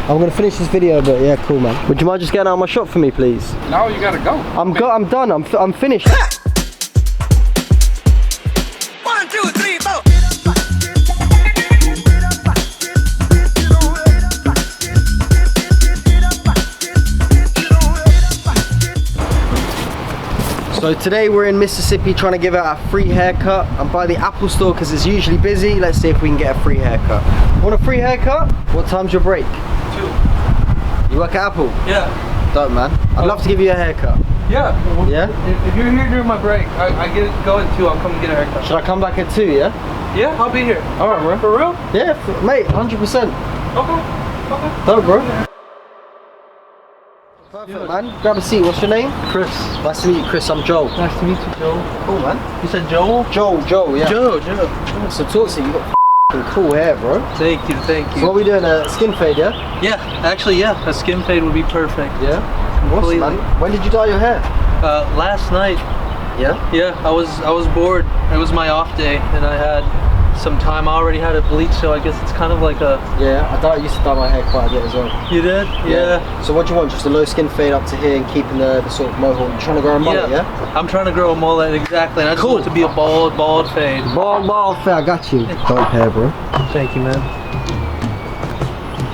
I'm gonna finish this video, but yeah, cool, man. Would you mind just getting out of my shop for me, please? No, you gotta go. I'm done. I'm finished. 1, 2, 3, 4. So today we're in Mississippi trying to give out a free haircut. I'm by the Apple store because it's usually busy. Let's see if we can get a free haircut. Want a free haircut? What time's your break? 2. You work at Apple? Yeah. Dope, man. I'd love to give you a haircut. Yeah. Well, yeah? If you're here during my break, I get go at 2. I'll come get a haircut. Should I come back at 2, yeah? Yeah, I'll be here. Alright, bro. For real? Yeah, mate, 100%. Okay. Dope, bro. Perfect, man. Grab a seat. What's your name? Chris. Nice to meet you, Chris. I'm Joel. Nice to meet you, Joel. Cool, man. You said Joel? Joel, yeah. Joe. So talk to you. You got cool hair, bro. Thank you. So what are we doing? A skin fade, yeah? Yeah, actually, yeah. A skin fade would be perfect. Yeah? Awesome, man. When did you dye your hair? Last night. Yeah? Yeah, I was bored. It was my off day, and I had some time. I already had it bleached, so I guess it's kind of like a... Yeah, I used to dye my hair quite a bit as well. You did? Yeah. So what do you want? Just a low skin fade up to here and keeping the sort of mohawk? You're trying to grow a mullet, yeah? I'm trying to grow a mullet, exactly. And I just want it to be a bald fade. Bald fade, I got you. Dope hair, bro. Thank you, man.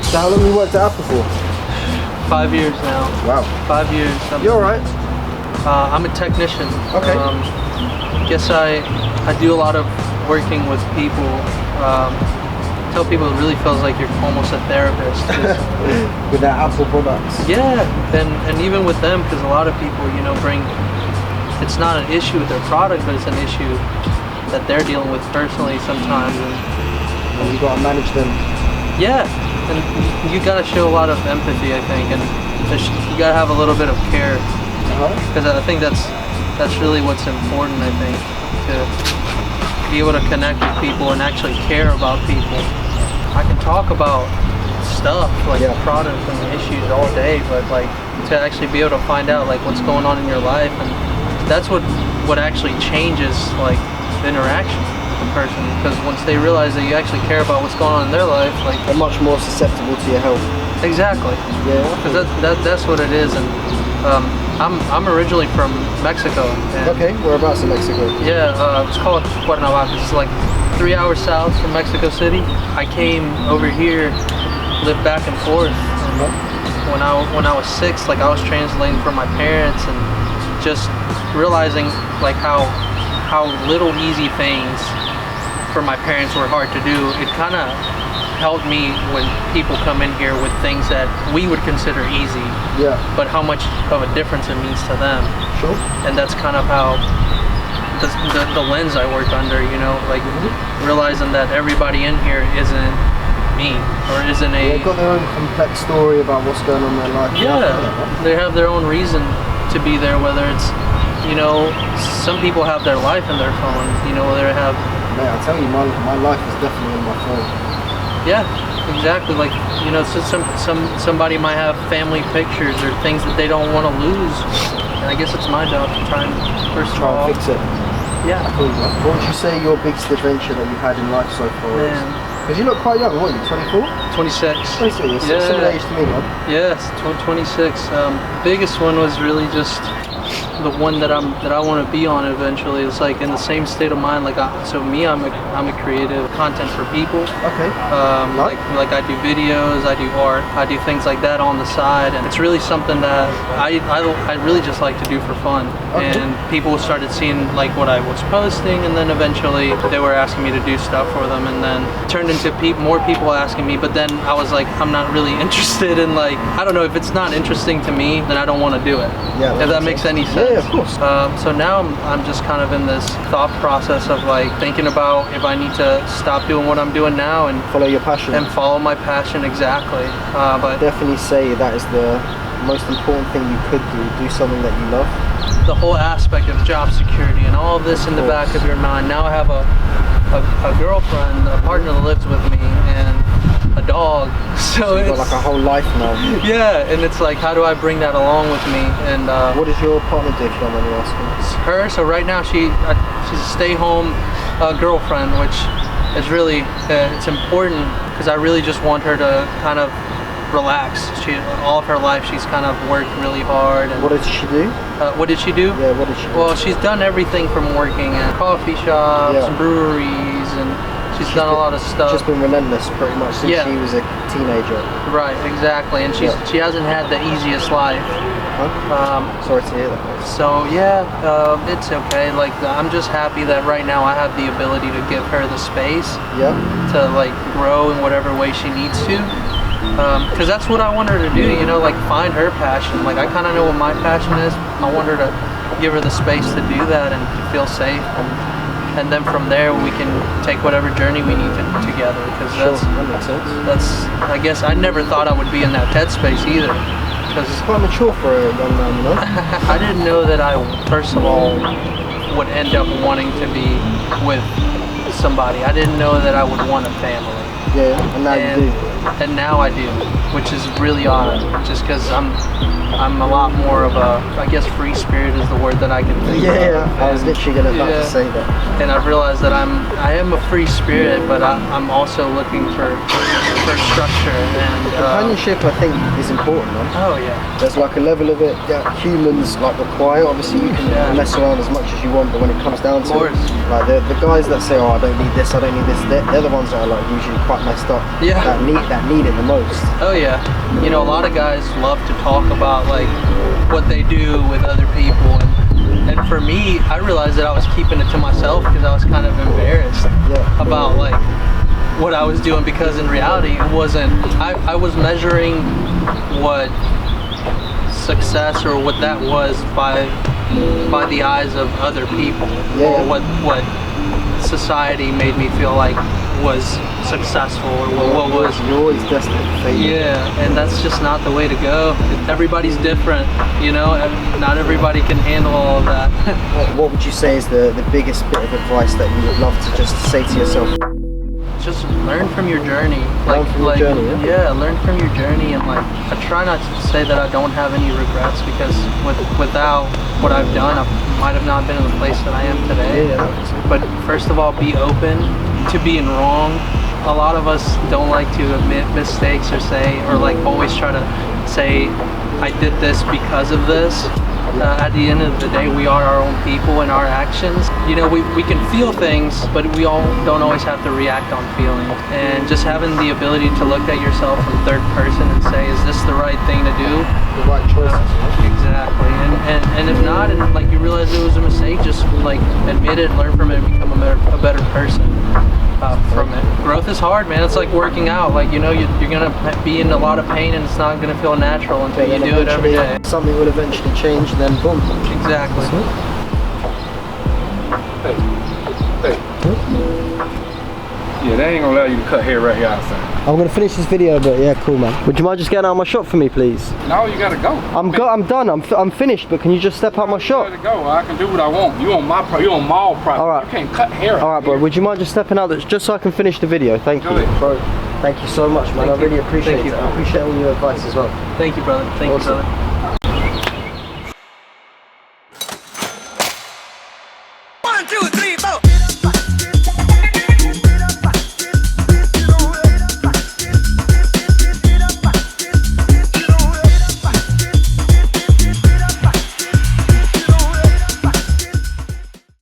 So how long have you worked at Apple for? 5 years now. Wow. 5 years. You alright? I'm a technician. Okay. Guess I do a lot of working with people. Tell people it really feels like you're almost a therapist. With that Apple products. Yeah, and even with them, because a lot of people, you know, bring, it's not an issue with their product, but it's an issue that they're dealing with personally sometimes. And you gotta manage them. Yeah, and you gotta show a lot of empathy, I think, and you gotta have a little bit of care. Because I think that's really what's important, I think, to be able to connect with people and actually care about people. I can talk about stuff like the product and the issues all day, but like to actually be able to find out like what's going on in your life, and that's what actually changes like the interaction with the person, because once they realize that you actually care about what's going on in their life, like they're much more susceptible to your health. Exactly. Yeah. Because that's what it is, and I'm originally from Mexico. Okay, whereabouts in Mexico? Yeah, it's called Cuernavaca. It's like 3 hours south from Mexico City. I came over here, lived back and forth. And when I was 6, like I was translating for my parents, and just realizing like how little easy things for my parents were hard to do. It kind of helped me when people come in here with things that we would consider easy, but how much of a difference it means to them. Sure. And that's kind of how the lens I work under, you know, like realizing that everybody in here isn't me, or isn't a... They've got their own complex story about what's going on in their life. Yeah, they have their own reason to be there, whether it's, you know, some people have their life in their phone, you know, they have... Man, I tell you, my life is definitely in my phone. Yeah, exactly. Like, you know, so somebody might have family pictures or things that they don't want to lose, and I guess it's my job to try and fix it. Yeah. What would you say your biggest adventure that you've had in life so far is? Because you look quite young. What are you, 24? 26. 26. Yeah. Similar age to me, man. Yes, 26. Biggest one was really just the one that I want to be on eventually. It's like in the same state of mind. Like I'm a creative content for people. Okay. Like I do videos, I do art, I do things like that on the side, and it's really something that I really just like to do for fun. Okay. And people started seeing like what I was posting, and then eventually they were asking me to do stuff for them, and then it turned into more people asking me. But then I was like, I'm not really interested in, like, I don't know, if it's not interesting to me, then I don't want to do it. Yeah. If that makes any sense. Yeah, of course. So now I'm just kind of in this thought process of like thinking about if I need to stop doing what I'm doing now and follow your passion. And follow my passion, exactly. But definitely say that is the most important thing you could do something that you love. The whole aspect of job security and all of this in the back of your mind. Now I have a girlfriend, a partner that lives with me, and a dog. So you've got like a whole life now. Yeah, and it's like, how do I bring that along with me? And what does your partner do, if you don't mind me asking? Her, so right now she's a stay-home girlfriend, which is really it's important, because I really just want her to kind of relax. All of her life she's kind of worked really hard. And, What did she do? what did she do? Yeah, what did she do? Well, she's done everything from working at coffee shops, Yeah. breweries, and she's done a lot of stuff. Just been relentless pretty much since Yeah. she was a teenager. Right, exactly. And she hasn't had the easiest life. Huh? Sorry to hear that. So yeah, it's okay. Like I'm just happy that right now I have the ability to give her the space Yeah. to like grow in whatever way she needs to. Because that's what I want her to do, you know, like find her passion. Like I kind of know what my passion is. I want her to give her the space to do that and to feel safe. And then from there we can take whatever journey we need to together. Because Sure, that makes sense. that's, I guess I never thought I would be in that headspace either. Because It's quite mature for a young man, you know? I didn't know that I, first of all, would end up wanting to be with somebody. I didn't know that I would want a family. Yeah, and now you do. And now I do, which is really odd. Just because I'm a lot more of a, I guess free spirit is the word that I can think of. Yeah, I was And- literally about yeah. to say that. And I've realized that I am a free spirit, but I'm also looking for structure and Companionship, I think, is important, man. oh yeah, There's like a level of it that humans like require. Obviously, you can Yeah. mess around as much as you want, but when it comes down to it, course. like the guys that say, "Oh, I don't need this, I don't need this," they're the ones that are like usually quite messed up. Yeah. That need it the most. oh yeah. You know, a lot of guys love to talk about like what they do with other people, and for me, I realized that I was keeping it to myself because I was kind of embarrassed Yeah. about like what I was doing, because in reality it wasn't, I was measuring what success or what that was by the eyes of other people, Yeah. or what society made me feel like was successful, or what was. You're always destined for failure. Yeah, and that's just not the way to go. Everybody's different, you know, and not everybody can handle all of that. What would you say is the biggest bit of advice that you would love to just say to yourself? Just learn from your journey. Learn from your journey, yeah? learn from your journey, and like I try not to say that I don't have any regrets, because without what I've done, I might have not been in the place that I am today. Yeah. But first of all, be open to being wrong. A lot of us don't like to admit mistakes or say, or like always try to say, I did this because of this. At the end of the day, we are our own people and our actions. You know, we can feel things, but we all don't always have to react on feelings. And just having the ability to look at yourself from third person and say, is this the right thing to do? The right choices. Exactly. And if not, and like you realize it was a mistake, just like admit it, learn from it, and become a better person from it. Growth is hard, man. It's like working out. Like, you know, you're gonna be in a lot of pain, and it's not gonna feel natural until you do it every day. Something will eventually change, then boom. Exactly. Hey. Yeah, they ain't gonna allow you to cut hair right here outside. I'm gonna finish this video, but yeah, cool, man. Would you mind just getting out of my shop for me, please? No, you gotta go. I'm done. I'm finished. But can you just step out my You shop? gotta go. I can do what I want. You on my you on mall property. All right. You can't cut hair. All right, bro. Would you mind just stepping out, just so I can finish the video? Thank you, Go ahead. bro. Thank you so much, man. Thank I really you. appreciate Thank it. you. I appreciate all your advice as well. Thank you, brother. Thank you, Awesome. brother.